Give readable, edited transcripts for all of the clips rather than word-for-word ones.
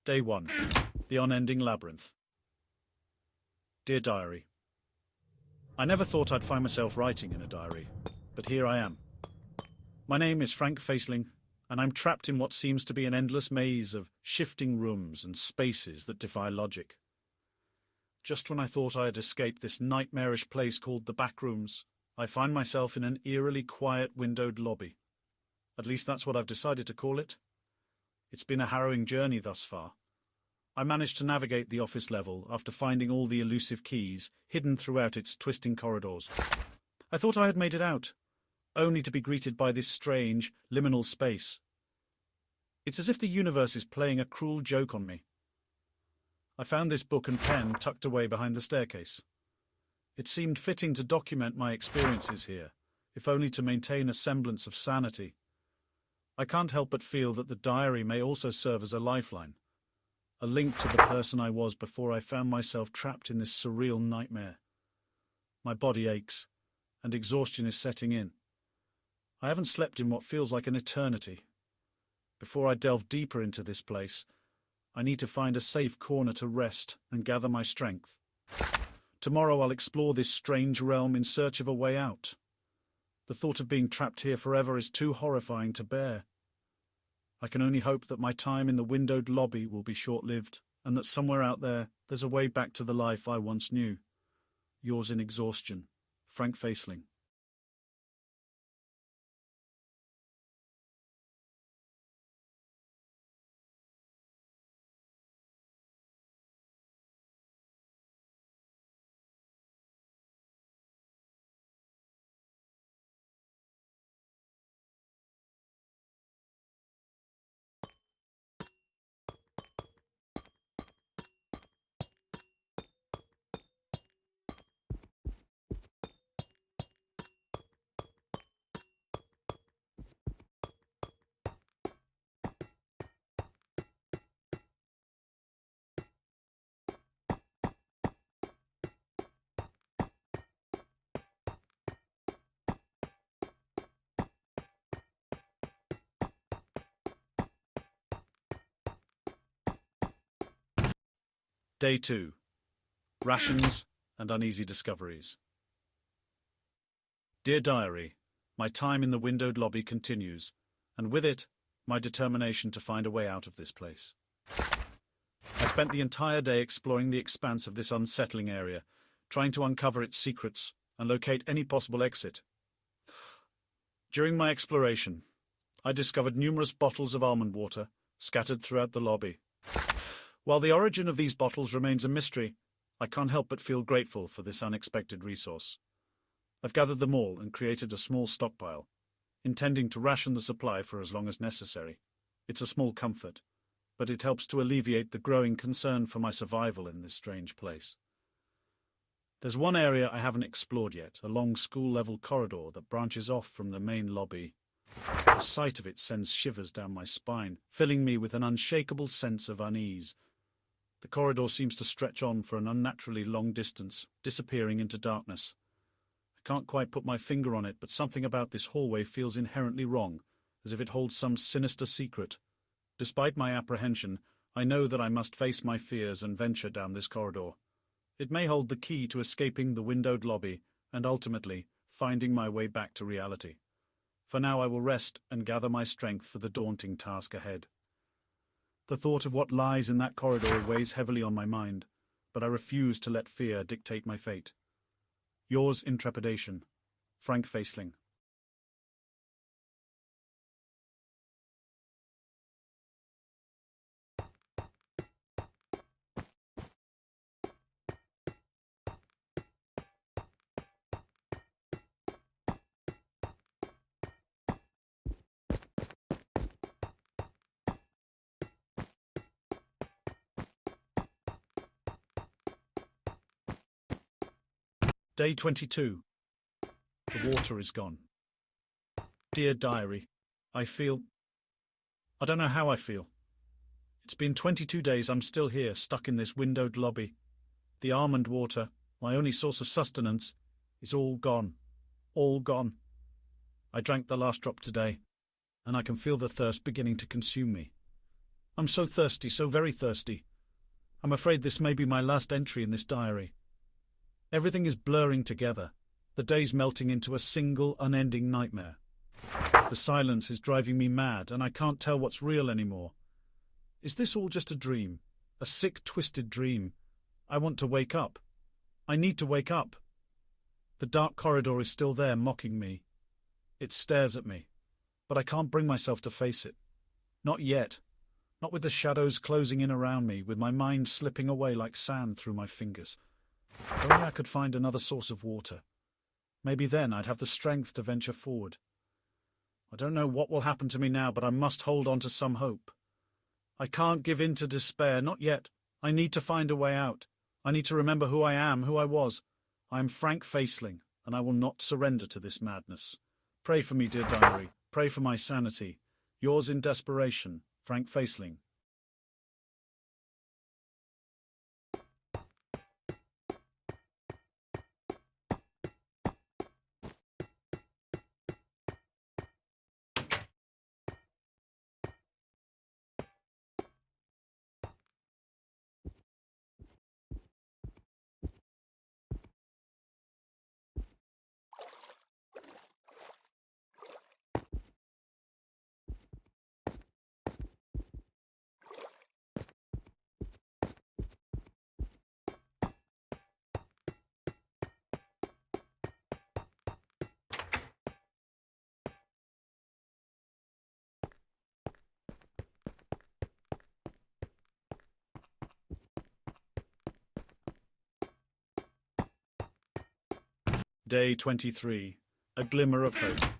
Day 1. The Unending Labyrinth. Dear Diary, I never thought I'd find myself writing in a diary, but here I am. My name is Frank Faisling, and I'm trapped in what seems to be an endless maze of shifting rooms and spaces that defy logic. Just when I thought I had escaped this nightmarish place called the backrooms, I find myself in an eerily quiet windowed lobby. At least that's what I've decided to call it. It's been a harrowing journey thus far. I managed to navigate the office level after finding all the elusive keys hidden throughout its twisting corridors. I thought I had made it out, only to be greeted by this strange, liminal space. It's as if the universe is playing a cruel joke on me. I found this book and pen tucked away behind the staircase. It seemed fitting to document my experiences here, if only to maintain a semblance of sanity. I can't help but feel that the diary may also serve as a lifeline, a link to the person I was before I found myself trapped in this surreal nightmare. My body aches, and exhaustion is setting in. I haven't slept in what feels like an eternity. Before I delve deeper into this place, I need to find a safe corner to rest and gather my strength. Tomorrow I'll explore this strange realm in search of a way out. The thought of being trapped here forever is too horrifying to bear. I can only hope that my time in the windowed lobby will be short-lived, and that somewhere out there's a way back to the life I once knew. Yours in exhaustion, Frank Faisling. Day 2. Rations and Uneasy Discoveries. Dear Diary, my time in the windowed lobby continues, and with it, my determination to find a way out of this place. I spent the entire day exploring the expanse of this unsettling area, trying to uncover its secrets and locate any possible exit. During my exploration, I discovered numerous bottles of almond water scattered throughout the lobby. While the origin of these bottles remains a mystery, I can't help but feel grateful for this unexpected resource. I've gathered them all and created a small stockpile, intending to ration the supply for as long as necessary. It's a small comfort, but it helps to alleviate the growing concern for my survival in this strange place. There's one area I haven't explored yet, a long school-level corridor that branches off from the main lobby. The sight of it sends shivers down my spine, filling me with an unshakable sense of unease. The corridor seems to stretch on for an unnaturally long distance, disappearing into darkness. I can't quite put my finger on it, but something about this hallway feels inherently wrong, as if it holds some sinister secret. Despite my apprehension, I know that I must face my fears and venture down this corridor. It may hold the key to escaping the windowed lobby and ultimately finding my way back to reality. For now I will rest and gather my strength for the daunting task ahead. The thought of what lies in that corridor weighs heavily on my mind, but I refuse to let fear dictate my fate. Yours in trepidation, Frank Faisling. Day 22. The water is gone. Dear Diary, I don't know how I feel. It's been 22 days I'm still here, stuck in this windowed lobby. The almond water, my only source of sustenance, is all gone. All gone. I drank the last drop today, and I can feel the thirst beginning to consume me. I'm so thirsty, so very thirsty. I'm afraid this may be my last entry in this diary. Everything is blurring together, the days melting into a single, unending nightmare. The silence is driving me mad, and I can't tell what's real anymore. Is this all just a dream? A sick, twisted dream? I want to wake up. I need to wake up. The dark corridor is still there, mocking me. It stares at me, but I can't bring myself to face it. Not yet. Not with the shadows closing in around me, with my mind slipping away like sand through my fingers. If only I could find another source of water. Maybe then I'd have the strength to venture forward. I don't know what will happen to me now, but I must hold on to some hope. I can't give in to despair, not yet. I need to find a way out. I need to remember who I am, who I was. I am Frank Faceling, and I will not surrender to this madness. Pray for me, dear diary. Pray for my sanity. Yours in desperation, Frank Faceling. Day 23. A Glimmer of Hope.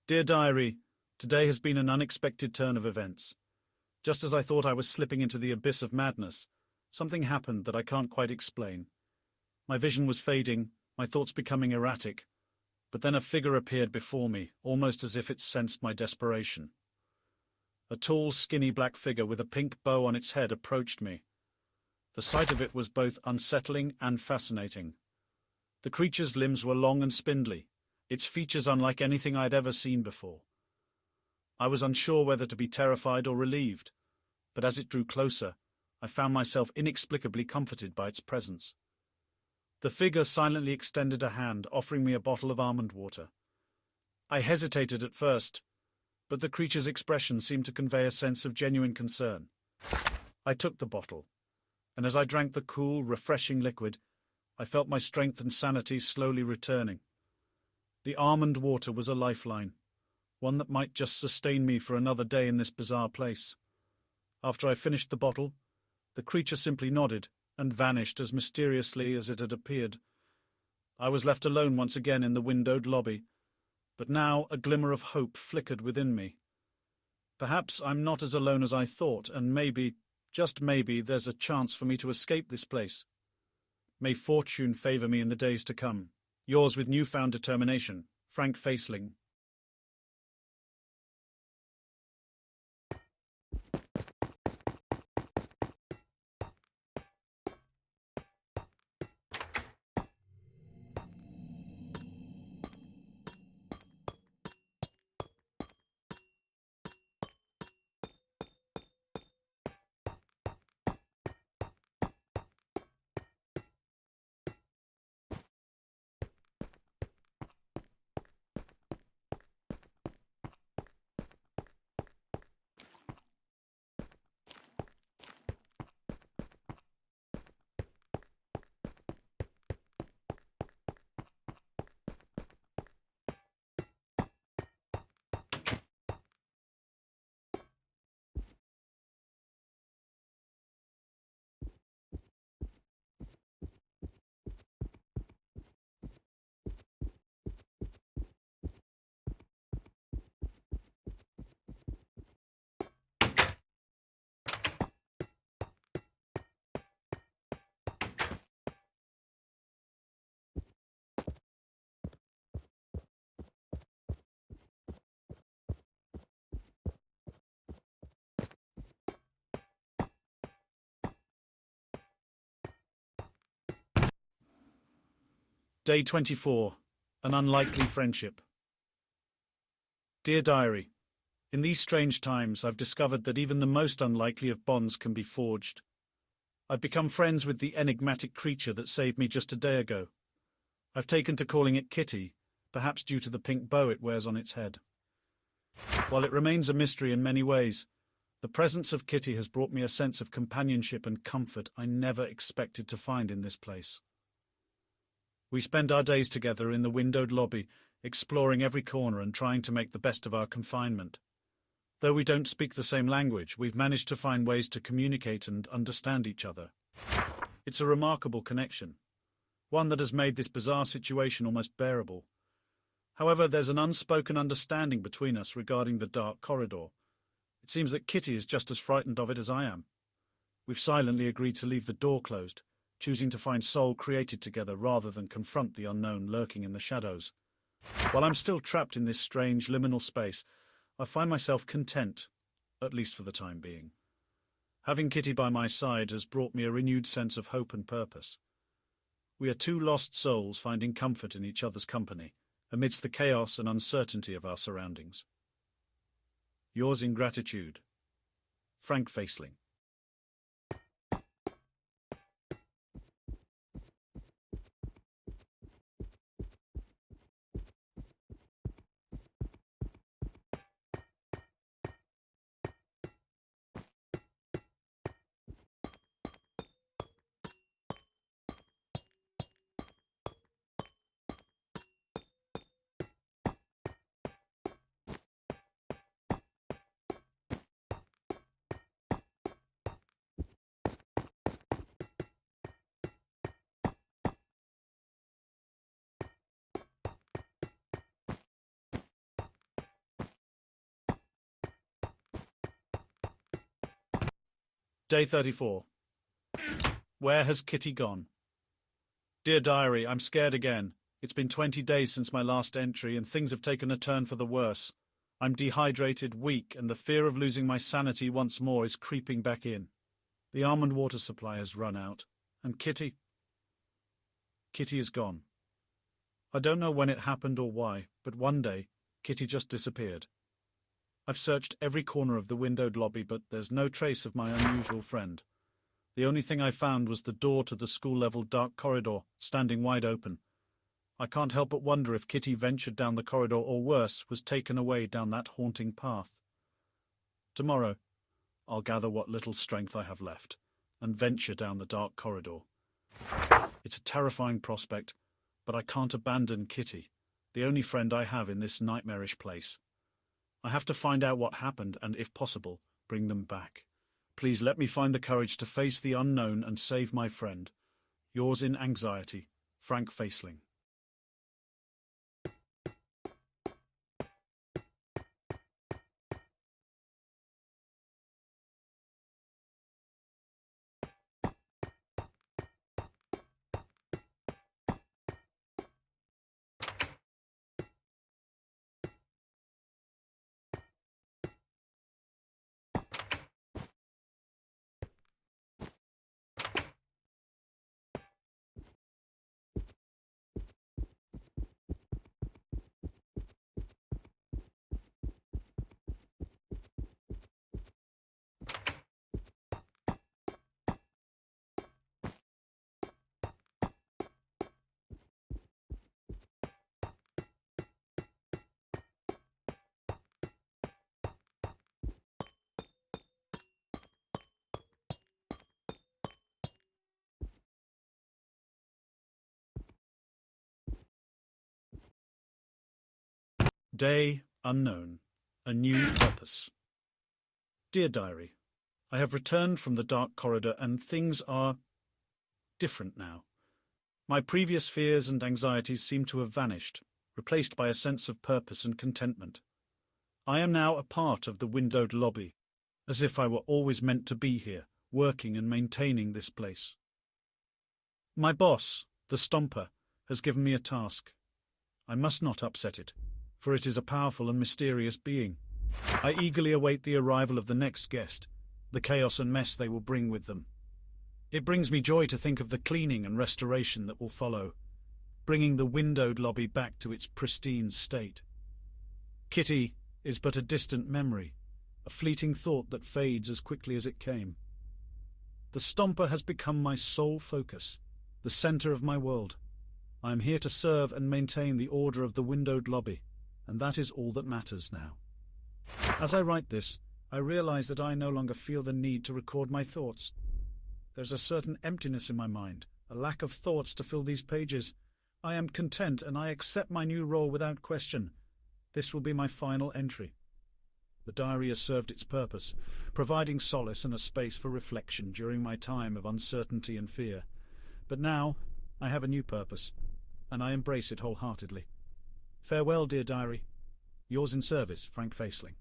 Dear Diary, today has been an unexpected turn of events. Just as I thought I was slipping into the abyss of madness, something happened that I can't quite explain. My vision was fading, my thoughts becoming erratic, but then a figure appeared before me, almost as if it sensed my desperation. A tall, skinny black figure with a pink bow on its head approached me. The sight of it was both unsettling and fascinating. The creature's limbs were long and spindly, its features unlike anything I had ever seen before. I was unsure whether to be terrified or relieved, but as it drew closer, I found myself inexplicably comforted by its presence. The figure silently extended a hand, offering me a bottle of almond water. I hesitated at first, but the creature's expression seemed to convey a sense of genuine concern. I took the bottle, and as I drank the cool, refreshing liquid, I felt my strength and sanity slowly returning. The almond water was a lifeline, one that might just sustain me for another day in this bizarre place. After I finished the bottle, the creature simply nodded and vanished as mysteriously as it had appeared. I was left alone once again in the windowed lobby, but now a glimmer of hope flickered within me. Perhaps I'm not as alone as I thought, and maybe, just maybe, there's a chance for me to escape this place. May fortune favour me in the days to come. Yours with newfound determination, Frank Faceling. Day 24. An Unlikely Friendship. Dear Diary, In these strange times, I've discovered that even the most unlikely of bonds can be forged. I've become friends with the enigmatic creature that saved me just a day ago. I've taken to calling it Kitty, perhaps due to the pink bow it wears on its head. While it remains a mystery in many ways, the presence of Kitty has brought me a sense of companionship and comfort I never expected to find in this place. We spend our days together in the windowed lobby, exploring every corner and trying to make the best of our confinement. Though we don't speak the same language, we've managed to find ways to communicate and understand each other. It's a remarkable connection, one that has made this bizarre situation almost bearable. However, there's an unspoken understanding between us regarding the dark corridor. It seems that Kitty is just as frightened of it as I am. We've silently agreed to leave the door closed, choosing to find soul created together rather than confront the unknown lurking in the shadows. While I'm still trapped in this strange liminal space, I find myself content, at least for the time being. Having Kitty by my side has brought me a renewed sense of hope and purpose. We are two lost souls finding comfort in each other's company, amidst the chaos and uncertainty of our surroundings. Yours in gratitude, Frank Faisling. Day 34. Where has Kitty gone? Dear Diary, I'm scared again. It's been 20 days since my last entry and things have taken a turn for the worse. I'm dehydrated, weak, and the fear of losing my sanity once more is creeping back in. The almond water supply has run out. And Kitty? Kitty is gone. I don't know when it happened or why, but one day, Kitty just disappeared. I've searched every corner of the windowed lobby, but there's no trace of my unusual friend. The only thing I found was the door to the school-level dark corridor, standing wide open. I can't help but wonder if Kitty ventured down the corridor or worse, was taken away down that haunting path. Tomorrow, I'll gather what little strength I have left, and venture down the dark corridor. It's a terrifying prospect, but I can't abandon Kitty, the only friend I have in this nightmarish place. I have to find out what happened and, if possible, bring them back. Please let me find the courage to face the unknown and save my friend. Yours in anxiety, Frank Faisling. Day unknown. A new purpose. Dear Diary, I have returned from the dark corridor and things are different now. My previous fears and anxieties seem to have vanished, replaced by a sense of purpose and contentment. I am now a part of the windowed lobby, as if I were always meant to be here, working and maintaining this place. My boss, the Stomper, has given me a task. I must not upset it, for it is a powerful and mysterious being. I eagerly await the arrival of the next guest, the chaos and mess they will bring with them. It brings me joy to think of the cleaning and restoration that will follow, bringing the windowed lobby back to its pristine state. Kitty is but a distant memory, a fleeting thought that fades as quickly as it came. The Stomper has become my sole focus, the center of my world. I am here to serve and maintain the order of the windowed lobby, and that is all that matters now. As I write this, I realize that I no longer feel the need to record my thoughts. There's a certain emptiness in my mind, a lack of thoughts to fill these pages. I am content and I accept my new role without question. This will be my final entry. The diary has served its purpose, providing solace and a space for reflection during my time of uncertainty and fear. But now, I have a new purpose, and I embrace it wholeheartedly. Farewell, dear diary. Yours in service, Frank Faisling.